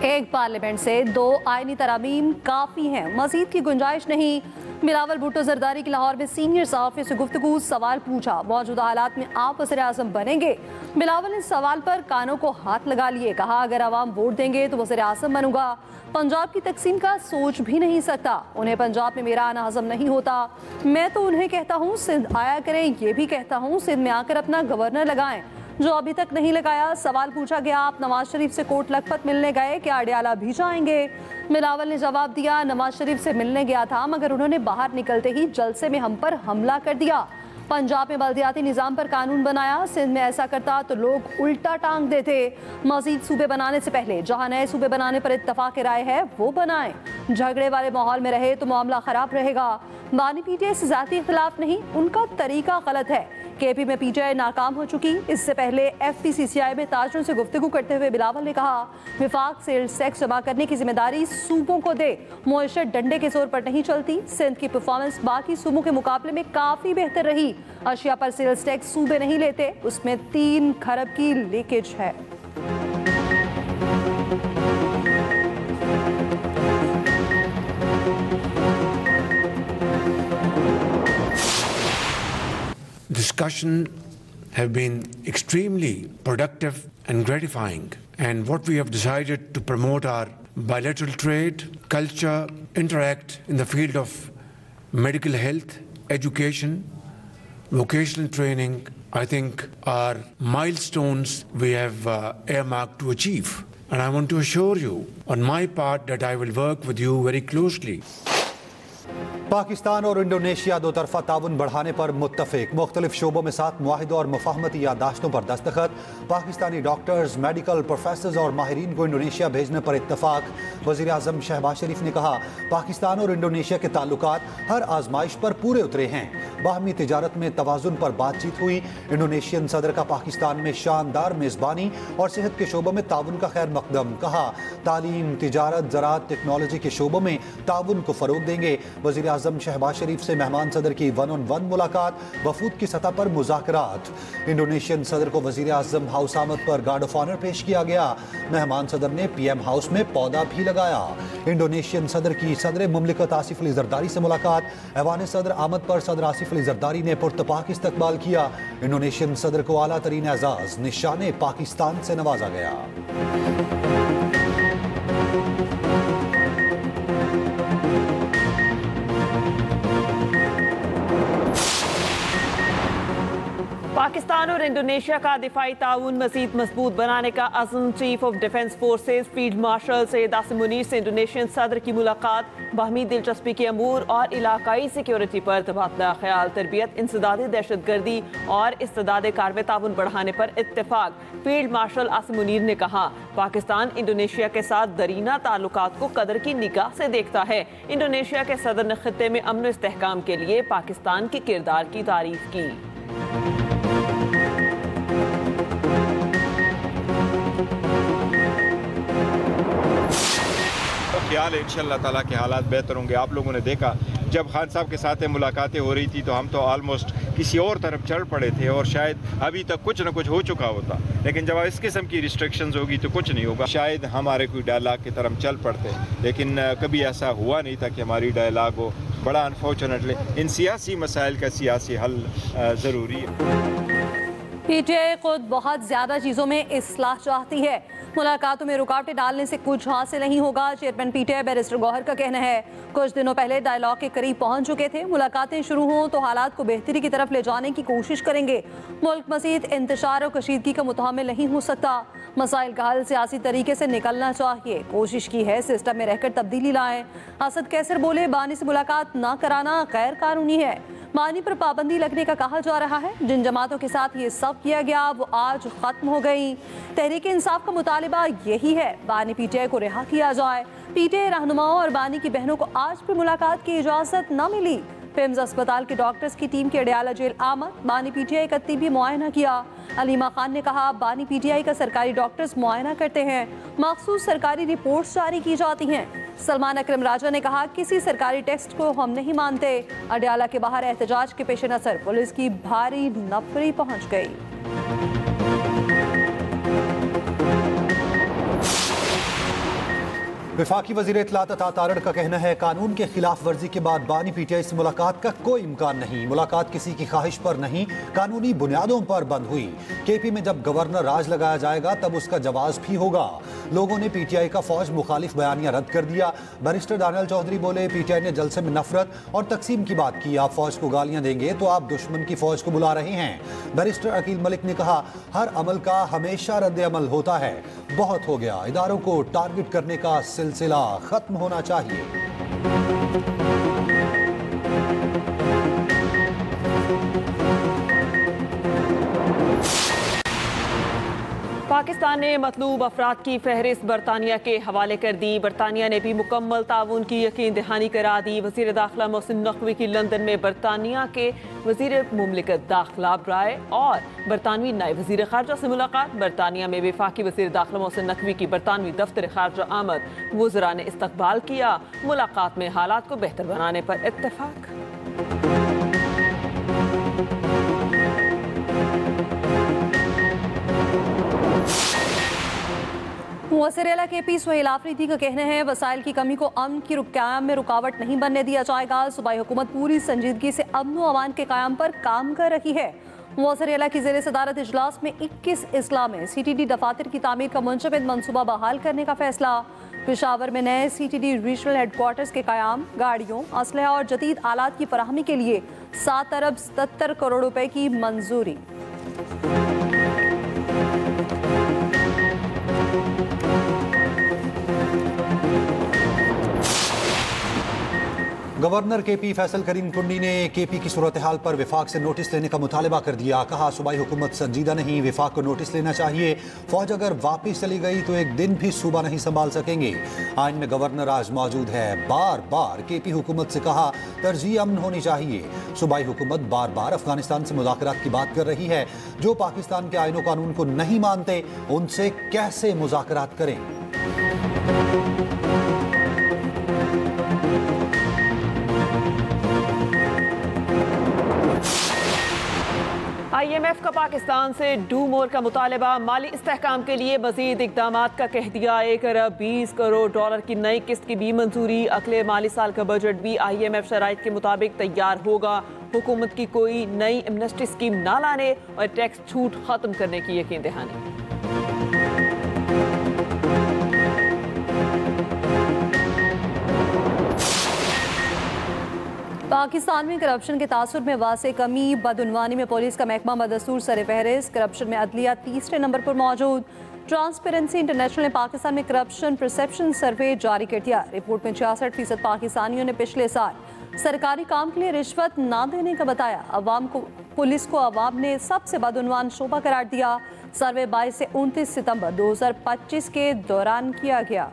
एक पार्लियामेंट से 2 आईनी तरामीम काफ़ी हैं, मजीद की गुंजाइश नहीं। बिलावल भुट्टो जरदारी की लाहौर में सीनियर सहाफ़ी से गुफ्तगू, सवाल पूछा, मौजूदा हालात में आप वज़ीर आज़म बनेंगे? बिलावल ने सवाल पर कानों को हाथ लगा लिए, कहा अगर आवाम वोट देंगे तो वज़ीर आज़म बनूंगा। पंजाब की तकसीम का सोच भी नहीं सकता, उन्हें पंजाब में मेरा आना हजम नहीं होता। मैं तो उन्हें कहता हूँ सिंध आया करें, ये भी कहता हूँ सिंध में आकर अपना गवर्नर लगाएं, जो अभी तक नहीं लगाया। सवाल पूछा गया, आप नवाज शरीफ से कोट लखपत मिलने गए, क्या अडियाला भी जाएंगे? बिलावल ने जवाब दिया, नवाज शरीफ से मिलने गया था, मगर उन्होंने बाहर निकलते ही जलसे में हम पर हमला कर दिया। पंजाब में बल्दियाती निज़ाम पर कानून बनाया, सिंध में ऐसा करता तो लोग उल्टा टांग देते। मजीद सूबे बनाने से पहले जहां नए सूबे बनाने पर इत्तफाक राय है वो बनाएं। झगड़े वाले माहौल में रहे तो मामला खराब रहेगा। बानी पीटीआई से जाती इख्तिलाफ नहीं, उनका तरीका गलत है। केपी में पीटीआई नाकाम हो चुकी। इससे पहले एफपीसीसीआई में ताजरों से गुफ्तगू करते हुए बिलावल ने कहा, विफाक सेल्स टैक्स जमा करने की जिम्मेदारी सूबों को दे, मुआशरत डंडे के जोर पर नहीं चलती। सिंध की परफॉर्मेंस बाकी सूबों के मुकाबले में काफी बेहतर रही। अशिया पर सेल्स टैक्स सूबे नहीं लेते, उसमें 3 खरब की लीकेज है। Discussion have been extremely productive and gratifying, and what we have decided to promote our bilateral trade, culture, interact in the field of medical health, education, vocational training, I think are milestones we have earmarked to achieve. And I want to assure you on my part that I will work with you very closely. Pakistan और Indonesia दो तरफा ताउन बढ़ाने पर मुत्तफिक, मुख्तलिफ शोबों में 7 मुआहिदों और मुफाहमती यादाश्तों पर दस्तखत। पाकिस्तानी डॉक्टर्स, मेडिकल प्रोफेसर्स और माहिरीन को इंडोनेशिया भेजने पर इत्तफाक। वज़ीर आज़म शहबाज शरीफ ने कहा, पाकिस्तान और इंडोनेशिया के ताल्लुकात हर आजमाइश पर पूरे उतरे हैं। बाहमी तिजारत में तवाज़ुन पर बातचीत हुई। इंडोनेशियन सदर का पाकिस्तान में शानदार मेज़बानी और सेहत के शोबों में ताउन का खैर मकदम। कहा, तालीम, तिजारत, ज़राअत, टेक्नोलॉजी के शोबों में ताउन को फ़रोग देंगे। वज़ीर आज़म शहबाज शरीफ से मेहमान सदर की 1-on-1 मुलाकात, वफूद की सतह पर मुज़ाकरात। इंडोनेशियन सदर को वज़ीर आज़म हाउस आमद पर गार्ड ऑफ ऑनर पेश किया गया। मेहमान सदर ने पीएम हाउस में पौधा भी लगाया। इंडोनेशियन सदर की सदर मुमलिकत आसिफ अली जरदारी से मुलाकात। ऐवान सदर आमद पर सदर आसिफ अली जरदारी ने पुरतपाक इस्तकबाल किया। इंडोनेशियन सदर को आला तरीन एजाज निशाने पाकिस्तान से नवाजा गया। पाकिस्तान और इंडोनेशिया का दिफाई ताउन मजीद मजबूत बनाने का अज़्म। Chief of defence forces field marshal Syed Asim Munir से इंडोनेशियन सदर की मुलाकात। बाहमी दिलचस्पी के अमूर और इलाकाई सिक्योरिटी पर तबादला ख्याल, तरबियत, इंसदादी दहशतगर्दी और इस्तेदाद कारवे ताउन बढ़ाने पर इत्तेफाक। फील्ड मार्शल आसिम मुनीर ने कहा, पाकिस्तान इंडोनेशिया के साथ दरीना ताल्लुकात को कदर की निगाह से देखता है। इंडोनेशिया के सदर ने खित्ते में अमन इस्तेहकाम के लिए पाकिस्तान के किरदार की तारीफ की। ख्याल है इंशाअल्लाह ताला के हालात बेहतर होंगे। आप लोगों ने देखा जब खान साहब के साथ मुलाकातें हो रही थी तो हम तो ऑलमोस्ट किसी और तरफ चढ़ पड़े थे और शायद अभी तक कुछ न कुछ हो चुका होता, लेकिन जब इस किस्म की रिस्ट्रिक्शंस होगी तो कुछ नहीं होगा। शायद हमारे कोई डायलॉग की तरफ चल पड़ते, लेकिन कभी ऐसा हुआ नहीं था कि हमारी डायलॉग हो। बड़ा अनफॉर्चुनेटली इन सियासी मसाइल का सियासी हल ज़रूरी है। पीटीआई खुद बहुत ज्यादा चीजों में इस्लाह चाहती है, मुलाकातों में रुकावटें डालने से कुछ हासिल नहीं होगा। चेयरमैन पीटीआई बैरिस्टर गौहर का कहना है, कुछ दिनों पहले डायलॉग के करीब पहुंच चुके थे, मुलाकातें शुरू हों तो हालात को बेहतरी की तरफ ले जाने की कोशिश करेंगे। मुल्क मज़ीद इंतशार और कशीदगी का मुतहम्मिल नहीं हो सकता। मसाइल का हल सियासी तरीके से निकलना चाहिए। कोशिश की है सिस्टम में रहकर तब्दीली लाएं। असद कैसर बोले, बानी से मुलाकात न कराना गैर कानूनी है। बानी पर पाबंदी लगने का कहा जा रहा है। जिन जमातों के साथ ये सब किया गया वो आज खत्म हो गई। तहरीक इंसाफ का मुतालिबा यही है, बानी पीटीआई को रिहा किया जाए। पीटीआई रहनुमाओं और बानी की बहनों को आज भी मुलाकात की इजाजत न मिली। पिम्स अस्पताल के डॉक्टर्स की टीम के अडियाला जेल आमद, बानी पीटीआई का तिबी मुआयना किया। अलीमा खान ने कहा, बानी पीटीआई का सरकारी डॉक्टर्स मुआयना करते हैं, मखसूस सरकारी रिपोर्ट्स जारी की जाती हैं। सलमान अकरम राजा ने कहा, किसी सरकारी टेक्स्ट को हम नहीं मानते। अडियाला के बाहर एहतजाज के पेश नजर पुलिस की भारी नफरी पहुंच गई। वफाकी वज़ीर इत्तलात अता तारड़ का कहना है कानून के खिलाफ वर्जी के बाद बानी PTI से मुलाकात का कोई इम्कान नहीं। मुलाकात किसी की ख्वाहिश पर नहीं, कानूनी बुनियादों पर बंद हुई। KP में जब गवर्नर राज लगाया जाएगा तब उसका जवाब भी होगा। लोगों ने PTI का फौज मुखालिफ बयानिया रद्द कर दिया। बैरिस्टर दानियल चौधरी बोले PTI ने जलसे में नफरत और तकसीम की बात की। आप फौज को गालियां देंगे तो आप दुश्मन की फौज को बुला रहे हैं। बैरिस्टर अकील मलिक ने कहा हर अमल का हमेशा रद्द अमल होता है। बहुत हो गया, इदारों को टारगेट करने का सिलसिला खत्म होना चाहिए। पाकिस्तान ने मतलूब अफराद की फहरिस्त बरतानिया के हवाले कर दी। बरतानिया ने भी मुकम्मल ताउन की यकीन दहानी करा दी। वज़ीर दाखिला मोहसिन नकवी की लंदन में बरतानिया के वज़ीर मुमलिकत दाखिला ब्राय और बरतानवी नायब वज़ीर खारजा से मुलाकात। बरतानिया में वफाकी वज़ीर दाखिला मोहसिन नकवी की बरतानवी दफ्तर खारजा आमद। वज़रा ने इस्तकबाल किया। मुलाकात में हालात को बेहतर बनाने पर इत्तेफाक। मुअस्सिर KP सुहेल आफरीदी का कहना है वसाइल की कमी को अमन की क़याम में रुकावट नहीं बनने दिया जाएगा। सूबाई हुकूमत पूरी संजीदगी से अमन व अमान के क़याम पर काम कर रही है। मुअस्सिर की ज़ेर सदारत इजलास में 21 अजला में CTD दफातर की तामीर का मुंजमद मनसूबा बहाल करने का फैसला। पेशावर में नए CTD रीजनल हेडक्वार्टर्स के क़याम, गाड़ियों, असलहा और जदीद आलात की फराहमी के लिए 7 अरब 77 करोड़ रुपए की मंजूरी। गवर्नर KP फैसल करीम कुंडी ने KP की सूरत हाल पर विफाक से नोटिस लेने का मुतालबा कर दिया। कहा सूबाई हुकूमत संजीदा नहीं, विफाक को नोटिस लेना चाहिए। फौज अगर वापस चली गई तो एक दिन भी सूबा नहीं संभाल सकेंगे। आइन में गवर्नर आज मौजूद है। बार बार KP हुकूमत से कहा तरजीह अमन होनी चाहिए। सूबाई हुकूमत बार बार अफगानिस्तान से मुज़ाकरात की बात कर रही है। जो पाकिस्तान के आइन व कानून को नहीं मानते उनसे कैसे मुज़ाकरात करें। IMF का पाकिस्तान से डू मोर का मुतालबा। माली इस्तेहकाम के लिए मजीद इकदामात का कह दिया। 1 अरब 20 करोड़ डॉलर की नई किस्त की भी मंजूरी। अगले माली साल का बजट भी IMF शराइत के मुताबिक तैयार होगा। हुकूमत की कोई नई एमनेस्टी स्कीम ना लाने और टैक्स छूट खत्म करने की यकीन दहानी। पाकिस्तान में करप्शन के तासुर में वासे कमी। बदउनवानी में पुलिस का महकमा बदस्तूर सर फहरिस्त। करप्शन में अदलिया तीसरे नंबर पर मौजूद। ट्रांसपेरेंसी इंटरनेशनल ने पाकिस्तान में करप्शन परसेप्शन सर्वे जारी कर दिया। रिपोर्ट में 66% पाकिस्तानियों ने पिछले साल सरकारी काम के लिए रिश्वत ना देने का बताया। अवाम को पुलिस को अवाम ने सबसे बदउनवान शोबा करार दिया। सर्वे 22 से 29 सितंबर 2025 के दौरान किया गया।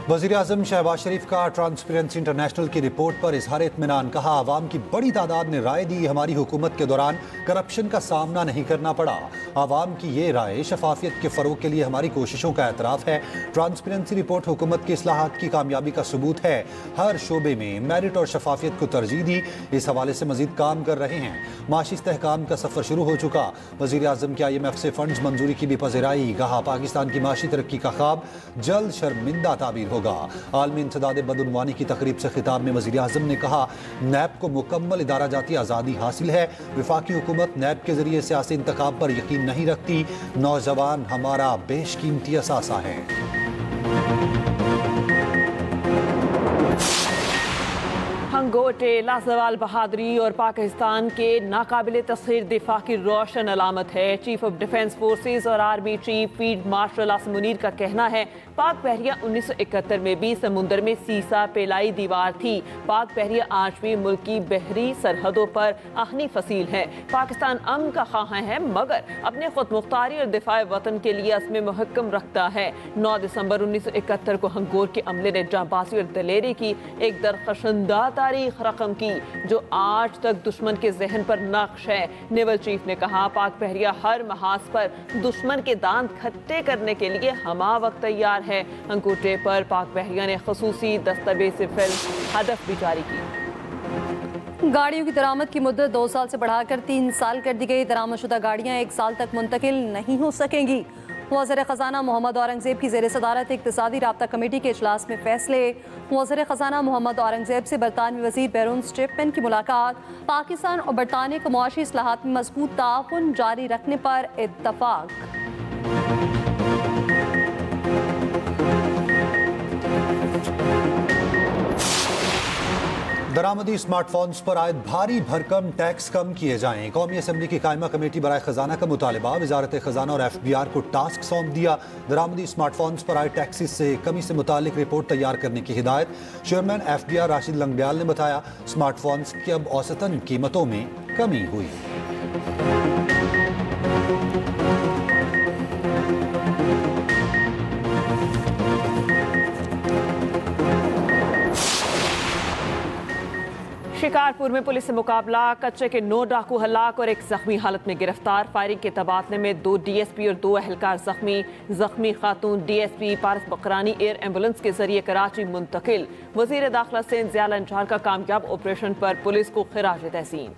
वज़ीर आज़म शहबाज शरीफ का ट्रांसपेरेंसी इंटरनेशनल की रिपोर्ट पर इजहार इत्मीनान। कहा आवाम की बड़ी तादाद ने राय दी। हमारी हुकूमत के दौरान करप्शन का सामना नहीं करना पड़ा। आवाम की ये राय शफाफियत के फ़रोग के लिए हमारी कोशिशों का एतराफ़ है। ट्रांसपेरेंसी रिपोर्ट हुकूमत की इस्लाहात की कामयाबी का सबूत है। हर शोबे में मेरिट और शफाफियत को तरजीह दी। इस हवाले से मजीद काम कर रहे हैं। माशी इस्तेहकाम का सफ़र शुरू हो चुका। वज़ीर आज़म की IMF से फंड्स मंजूरी की भी पज़ीराई। कहा पाकिस्तान की माशी तरक्की का ख्वाब जल्द शर्मिंदा ताबीर होगा। आलमी इंसदाद बदउनवानी की तकरीब से खिताब में वज़ीर आज़म ने कहा नैब को मुकम्मल इदारा जाती आज़ादी हासिल है। वफाकी हुकूमत नैब के जरिए सियासी इंतखाब पर यकीन नहीं रखती। नौजवान हमारा बेशकीमती असासा है। हंगोटे लाजवाल बहादुरी और पाकिस्तान के नाकाबिले तस्खीर दिफा की रोशन अलामत है। चीफ ऑफ डिफेंस फोर्सेस और army chief field marshal Asim Munir का कहना है पाक बहरिया 1971 में भी समुंदर में सीसा पेलाई दीवार थी। पाक बहरिया आज भी मुल्क की बहरी सरहदों पर आहनी फसील है। पाकिस्तान अमन का ख्वाह है मगर अपने खुद मुख्तारी और दिफाए वतन के लिए अज़्म मुहक्कम रखता है। 9 दिसंबर 1971 को हंगोर के अमले ने जांबाजी और दलेरी की एक दरखशंदा तारीख रकम की जो आज तक दुश्मन के जहन पर नक्श है। नेवल चीफ ने कहा पाक बहरिया हर महाज पर दुश्मन के दांत खट्टे करने के लिए हमा वक्त तैयार है। अंगूठे पर पाक बहरिया ने खसूसी दस्तावेज़ फिल्म हदफ भी जारी की। गाड़ियों की दरामद की मुद्दत 2 साल से बढ़ाकर 3 साल कर दी गई। दरामदशुदा गाड़ियां 1 साल तक मुंतकिल नहीं हो सकेंगी। वज़ीर ख़ज़ाना मोहम्मद औरंगज़ेब की ज़ेर सदारत इक़्तिसादी राब्ता कमेटी के इजलास में फैसले। वज़ीर ख़ज़ाना मोहम्मद औरंगज़ेब से बरतानवी वज़ीर बैरून स्टेपमैन की मुलाकात। पाकिस्तान और बरतानिया को मुआशी इस्लाहात में मज़बूत ताउन जारी रखने पर इत्तफ़ाक़। दरामदी स्मार्टफोन्स पर आयद भारी भरकम टैक्स कम किए जाएं। कौमी असम्बली की कायमा कमेटी बराए खजाना का मुतालबा। वजारत खजाना और FBR को टास्क सौंप दिया। दरामदी स्मार्टफोन्स पर आयद टैक्सेस से कमी से मुतालिक रिपोर्ट तैयार करने की हिदायत। चेयरमैन FBR राशिद लंगडियाल ने बताया, स्मार्टफोन्स की अब औसतन कीमतों में कमी हुई। शिकारपुर में पुलिस से मुकाबला। कच्चे के 9 डाकू हलाक और 1 जख्मी हालत में गिरफ्तार। फायरिंग के तबादले में 2 DSP और 2 एहलकार जख्मी खातून DSP पारस बकरानी एयर एम्बुलेंस के जरिए कराची मुंतकिल। वजीर दाखिला से ज़ियाल अंजार का कामयाब ऑपरेशन पर पुलिस को खिराज तहसीन।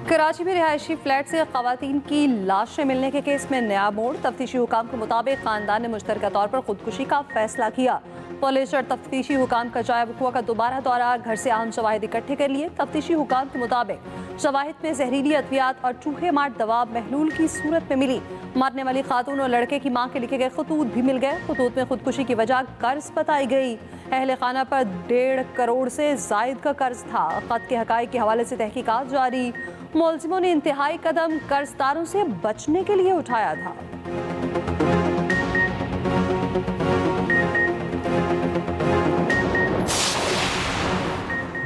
कराची में रिहायशी फ्लैट से खवातीन की लाशें मिलने के केस में नया मोड़। तफ्तीशी हुकाम के मुताबिक खानदान ने मुश्तरका तौर पर खुदकुशी का फैसला किया। पुलिस और तफ्तीशी हुकाम का जाए वक़ुआ का दोबारा दौरा। घर से अहम शवाहिद इकट्ठे कर लिए। तफ्तीशी हुकाम के मुताबिक शवाहिद में जहरीली अद्वियात और चूहे मार दवा महलूल की सूरत में मिली। मरने वाली खातून और लड़के की मां के लिखे गए खतूत भी मिल गए। खतूत में खुदकुशी की वजह कर्ज बताई गई। अहले खाना पर 1.5 करोड़ से जायद का कर्ज था। खत के हकाइक के हवाले से तहकीकात जारी। मुलजिमों ने इंतहाई कदम कर्जदारों से बचने के लिए उठाया था।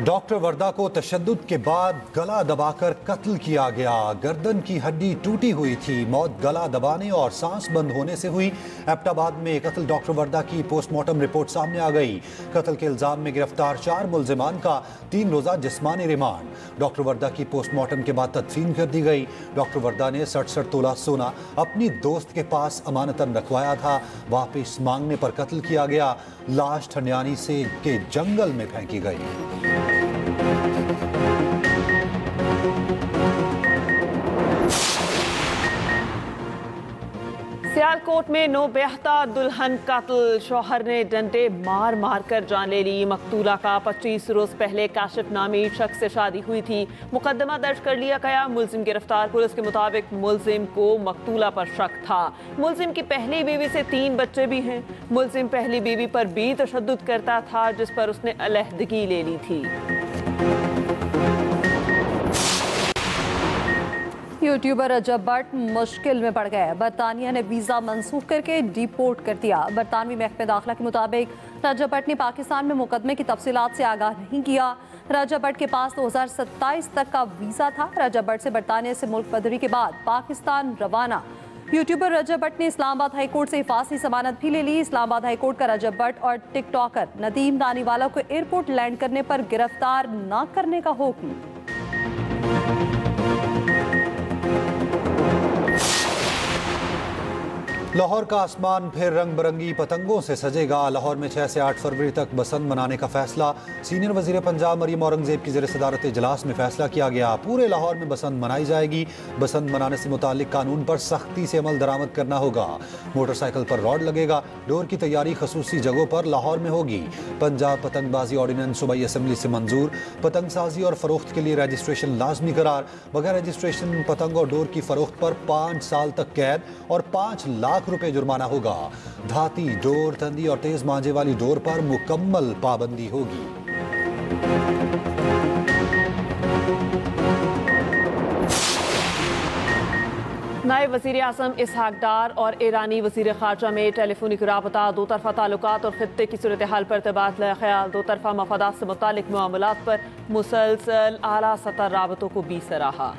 डॉक्टर वर्दा को तशद्दुद के बाद गला दबाकर कत्ल किया गया। गर्दन की हड्डी टूटी हुई थी। मौत गला दबाने और सांस बंद होने से हुई। एबटाबाद में कत्ल डॉक्टर वर्दा की पोस्टमार्टम रिपोर्ट सामने आ गई। कत्ल के इल्जाम में गिरफ्तार 4 मुलजिमान का 3 रोजा जिस्मानी रिमांड। डॉक्टर वर्दा की पोस्टमार्टम के बाद तदफीन कर दी गई। डॉक्टर वर्दा ने 67 तोला सोना अपनी दोस्त के पास अमानतन रखवाया था। वापिस मांगने पर कत्ल किया गया। लाश ठंडियानी से के जंगल में फेंकी गई। सियालकोट में नौबहता दुल्हन कत्ल। शौहर ने डंडे मार मार कर जान ले ली। मकतूला का 25 रोज पहले काशिफ नामी शख्स से शादी हुई थी। मुकदमा दर्ज कर लिया गया। मुलजिम गिरफ्तार। पुलिस के मुताबिक मुलजिम को मकतूला पर शक था। मुलजिम की पहली बीवी से 3 बच्चे भी हैं। मुलजिम पहली बीवी पर भी तशद्दुद करता था, जिस पर उसने अलहदगी ले ली थी। यूट्यूबर रजब भट्ट मुश्किल में पड़ गए। बरतानिया ने वीज़ा मंसूख करके डिपोर्ट कर दिया। बरतानवी महकमे दाखिला के मुताबिक रजब भट्ट ने पाकिस्तान में मुकदमे की तफसीलात से आगाह नहीं किया। रजब भट्ट के पास 2027 तक का वीज़ा था। रजब भट्ट से बरतानिया से मुल्क बदरी के बाद पाकिस्तान रवाना। यूट्यूबर रजब भट्ट ने इस्लामाबाद हाईकोर्ट से हिफाजती जमानत भी ले ली। इस्लामाबाद हाईकोर्ट का रजब भट्ट और टिकटॉकर नदीम दानीवाला को एयरपोर्ट लैंड करने पर गिरफ्तार न करने का हुक्म। लाहौर का आसमान फिर रंग बिरंगी पतंगों से सजेगा। लाहौर में 6 से 8 फरवरी तक बसंत मनाने का फैसला। सीनियर वजीर पंजाब मरियम औरंगजेब की ज़ेर सदारत इजलास में फैसला किया गया। पूरे लाहौर में बसंत मनाई जाएगी। बसंत मनाने से मुतालिक कानून पर सख्ती से अमल दरामद करना होगा। मोटरसाइकिल पर रॉड लगेगा। डोर की तैयारी खसूसी जगहों पर लाहौर में होगी। पंजाब पतंगबाजी ऑर्डिनेंस सूबाई असम्बली से मंजूर। पतंग साजी और फरोख्त के लिए रजिस्ट्रेशन लाजमी करार। बगैर रजिस्ट्रेशन पतंग और डोर की फरोख्त पर 5 साल तक कैद और 5 लाख रुपए जुर्माना होगा। धाती, डोर, तंदी और तेज मांझे वाली डोर पर मुकम्मल पाबंदी होगी। नायब वज़ीर आज़म इसहाक डार और ईरानी वज़ीर ख़ारजा में टेलीफोनिक राबता, 2 तरफ़ा ताल्लुकात और ख़ित्ते की सूरत हाल पर तबादला ख्याल। 2 तरफ़ा मफादात से मुतालिक मामलात पर मुसलसल आला सतह राबतों को भी सराहा।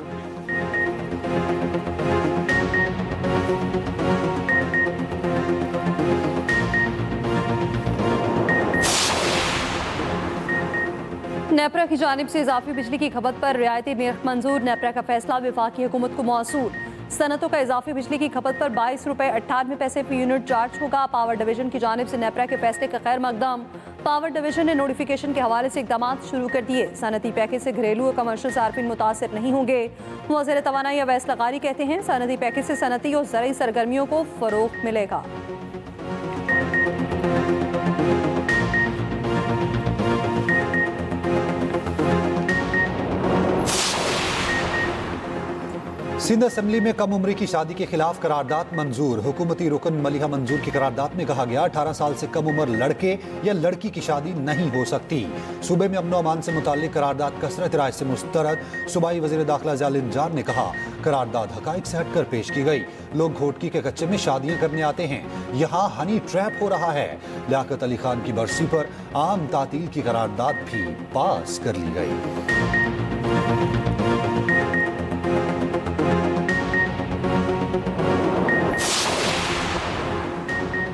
नेपरा की जानिब से इजाफी बिजली की खपत पर रियायती निर्ख मंजूर। नेपरा का फैसला वफाकी हुकूमत को मौसूल। सनतों का इजाफी बिजली की खपत पर 22 रुपए 98 पैसे फी यूनिट चार्ज होगा। पावर डिवीजन की जानिब से नेपरा के फैसले का खैर मकदम। पावर डिवीजन ने नोटिफिकेशन के हवाले से इकदाम शुरू कर दिए। सनती पैकेज से घरेलू और कमर्शियल सार्फिन मुतासिर नहीं होंगे। वज़ीर तवानाई अवैस लगारी कहते हैं सनती पैकेज से सनती और ज़रई सरगर्मियों को फरोग मिलेगा। सिंध असेंबली में कम उम्री की शादी के खिलाफ करारदाद मंजूर। हुकूमती रुकन मलिहा मंजूर की करारदाद में कहा गया 18 साल से कम उम्र लड़के या लड़की की शादी नहीं हो सकती। सूबे में अमन व अमान से मुताल्लिक करारदाद कसरत राय से मुस्तरद। सूबाई वज़ीर दाखिला जालिन जार ने कहा करारदाद हकाइक से हटकर पेश की गई। लोग घोटकी के कच्चे में शादियां करने आते हैं, यहाँ हनी ट्रैप हो रहा है। लियाकत अली खान की बरसी पर आम तातील की करारदाद भी पास कर ली गई।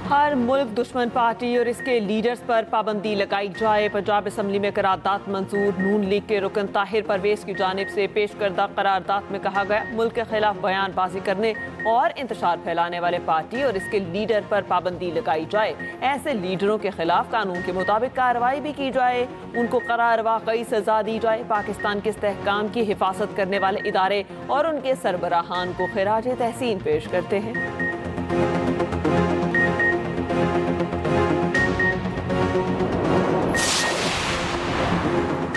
हर मुल्क दुश्मन पार्टी और इसके लीडर्स पर पाबंदी लगाई जाए। पंजाब असम्बली में करारदाद मंजूर। नून लीग के रुकन ताहिर परवेज की जानिब से पेश करदा करारदाद में कहा गया मुल्क के खिलाफ बयानबाजी करने और इंतशार फैलाने वाले पार्टी और इसके लीडर पर पाबंदी लगाई जाए। ऐसे लीडरों के खिलाफ कानून के मुताबिक कार्रवाई भी की जाए, उनको करार वाकई सजा दी जाए। पाकिस्तान के इस्तेहकाम की हिफाजत करने वाले इदारे और उनके सरबराहान को खिराज तहसीन पेश करते हैं।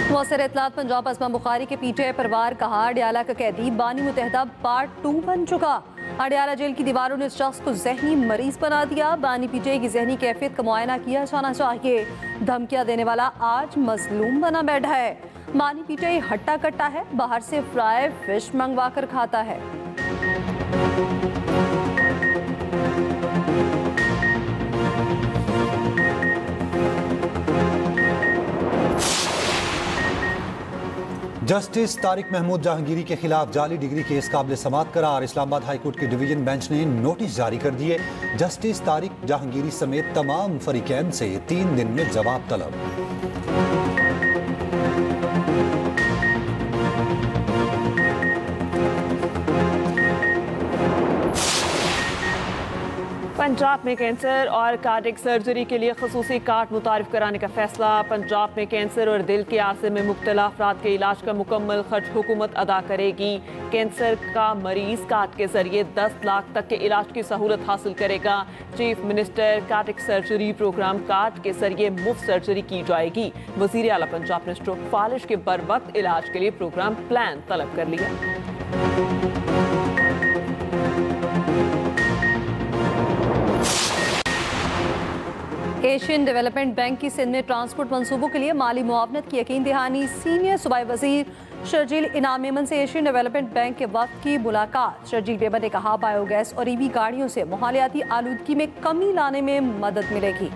मौसर इतलात पंजाब असमा बुखारी के पीछे परवार कहा अडियाला का कैदी बानी मुतहदा पार्ट 2 बन चुका। अडियाला जेल की दीवारों ने इस शख्स को जहनी मरीज बना दिया। बानी पीटीआई की जहनी कैफियत का मुआयना किया जाना चाहिए। धमकियां देने वाला आज मजलूम बना बैठा है। बानी पीटीआई हट्टा कट्टा है, बाहर से फ्राई फिश मंगवा कर खाता है। जस्टिस तारिक महमूद जहांगीरी के खिलाफ जाली डिग्री केस काबिल समाअत करार। इस्लामाबाद हाईकोर्ट के डिवीजन बेंच ने नोटिस जारी कर दिए। जस्टिस तारिक जहांगीरी समेत तमाम फरीकैन से 3 दिन में जवाब तलब। पंजाब में कैंसर और कार्डिक सर्जरी के लिए खसूसी कार्ड मुतारिफ कराने का फैसला। पंजाब में कैंसर और दिल के आरसे में मुब्तला अफराद के इलाज का मुकम्मल खर्च हुकूमत अदा करेगी। कैंसर का मरीज कार्ड के जरिए 10 लाख तक के इलाज की सहूलत हासिल करेगा। Chief minister cardiac surgery programme card के जरिए मुफ्त सर्जरी की जाएगी। वजीर आला पंजाब ने स्ट्रोक फालिश के बर वक्त इलाज के लिए प्रोग्राम प्लान तलब कर लिया। एशियन डेवलपमेंट बैंक की सिंध में ट्रांसपोर्ट मंसूबों के लिए माली मुआवनत की यकीन दहानी। सीनियर सूबाई वजीर शर्जील इनाम मेमन से एशियन डेवलपमेंट बैंक के वक्त की मुलाकात। शर्जील मेमन ने कहा बायोगैस और ईवी गाड़ियों से माहौलियाती आलूदगी में कमी लाने में मदद मिलेगी।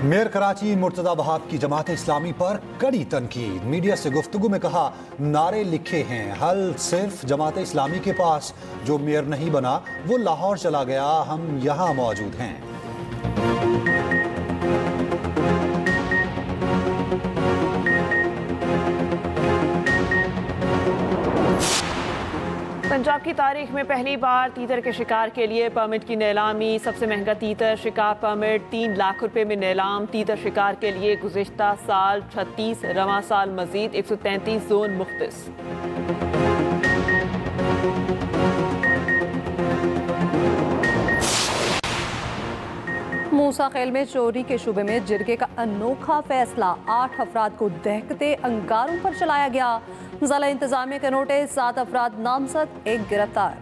मेयर कराची मुर्तजा वहाब की जमात इस्लामी पर कड़ी तनकीद। मीडिया से गुफ्तगू में कहा नारे लिखे हैं, हल सिर्फ जमात इस्लामी के पास। जो मेयर नहीं बना वो लाहौर चला गया, हम यहाँ मौजूद हैं। पंजाब की तारीख में पहली बार तीतर के शिकार के लिए परमिट की नीलामी। सबसे महंगा तीतर शिकार परमिट 3 लाख रुपए में नीलाम। तीतर शिकार के लिए गुज़िश्ता साल 36, रवां साल मजीद 133 जोन मुख्तस। मूसा खेल में चोरी के शुबे में जिरगे का अनोखा फैसला। 8 अफराद को दहकते अंगारों पर चलाया गया। जिला इंतजामिया के नोटिस, 7 अफराद नामजद, 1 गिरफ्तार।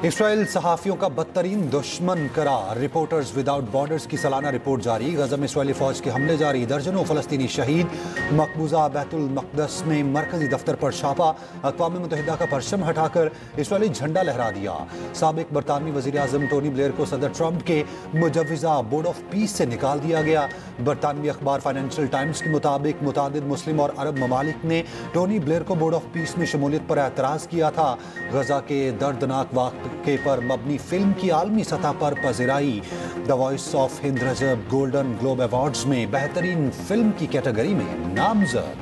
इसराइल सहाफ़ियों का बदतरीन दुश्मन करार। रिपोर्टर्स विदाउट बॉर्डर्स की सालाना रिपोर्ट जारी। गज़ा में इसराइली फ़ौज के हमले जारी। दर्जनों फ़लस्तीनी शहीद। मकबूजा बैतुल मक़दस में मरकज़ी दफ्तर पर छापा। अक़वाम मुत्तहिदा का परचम हटाकर इसराइली झंडा लहरा दिया। साबिक़ बरतानवी वज़ीर आज़म टोनी ब्लेयर को सदर ट्रंप के मुजव्विज़ा बोर्ड ऑफ पीस से निकाल दिया गया। बरतानवी अखबार फाइनेंशियल टाइम्स के मुताबिक मुतादिद मुस्लिम और अरब ममालिक ने टोनी ब्लेयर को बोर्ड ऑफ पीस में शमूलियत पर एतराज़ किया था। गज़ा के दर्दनाक वाक़े पर मबनी फिल्म की आलमी सतह पर पज़िराई। The Voice of Hind Rajab Golden Globe Awards में बेहतरीन फिल्म की कैटेगरी में नामजद।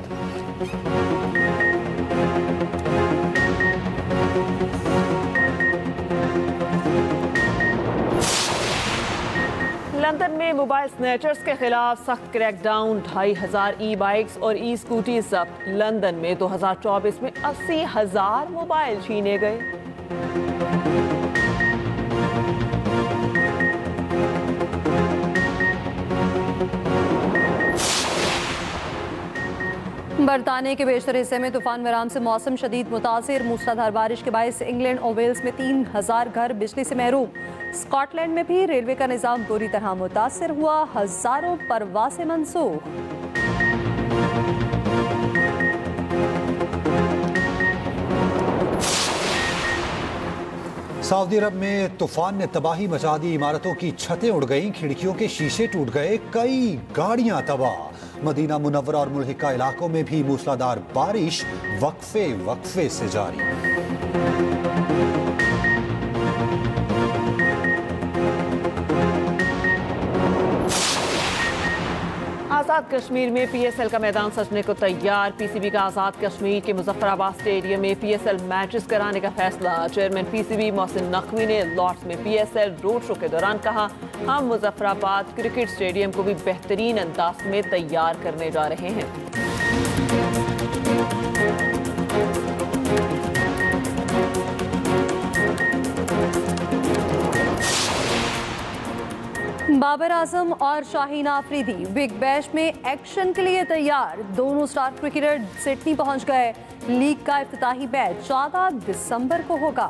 लंदन में मोबाइल स्नैचर्स के खिलाफ सख्त क्रैकडाउन। 2500 ई बाइक्स और ई स्कूटी जब्त। लंदन में 2024 में 80,000 मोबाइल छीने गए। बरतानिया के बेशतर हिस्से में तूफान वराम से मौसम शदीद मुतासिर। मूसलाधार बारिश के बायस इंग्लैंड और वेल्स में 3000 घर बिजली से महरूम। स्कॉटलैंड में भी रेलवे का निज़ाम बुरी तरह मुतासिर हुआ। हजारों परवासें मंसूख। सऊदी अरब में तूफान ने तबाही मचा दी। इमारतों की छतें उड़ गईं, खिड़कियों के शीशे टूट गए, कई गाड़ियां तबाह। मदीना मुनव्वरा और मुल्हिका इलाकों में भी मूसलाधार बारिश वक्फे से जारी। आज़ाद कश्मीर में पीएसएल का मैदान सजने को तैयार। पीसीबी का आज़ाद कश्मीर के मुजफ्फराबाद स्टेडियम में पीएसएल मैचेस कराने का फैसला। चेयरमैन पीसीबी मोहसिन नकवी ने लॉर्ड्स में पीएसएल रोड शो के दौरान कहा, हम मुजफ्फराबाद क्रिकेट स्टेडियम को भी बेहतरीन अंदाज में तैयार करने जा रहे हैं। बाबर आजम और शाहीन आफरीदी बिग बैश में एक्शन के लिए तैयार। दोनों स्टार क्रिकेटर सिडनी पहुंच गए। लीग का इफ्तिताही मैच 14 दिसंबर को होगा।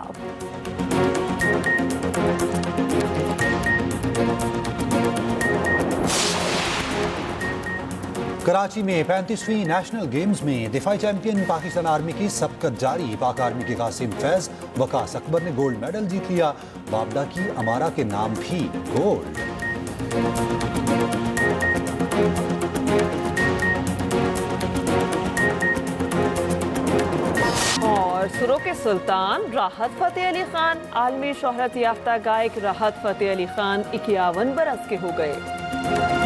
कराची में 35वीं नेशनल गेम्स में दिफाई चैंपियन पाकिस्तान आर्मी की सबकत जारी। पाक आर्मी के कासिम फैज वकास अकबर ने गोल्ड मेडल जीत लिया। बाबडा की अमारा के नाम भी गोल्ड। और सुरों के सुल्तान राहत फतेह अली खान। आलमी शोहरत याफ्ता गायक राहत फतेह अली खान 51 बरस के हो गए।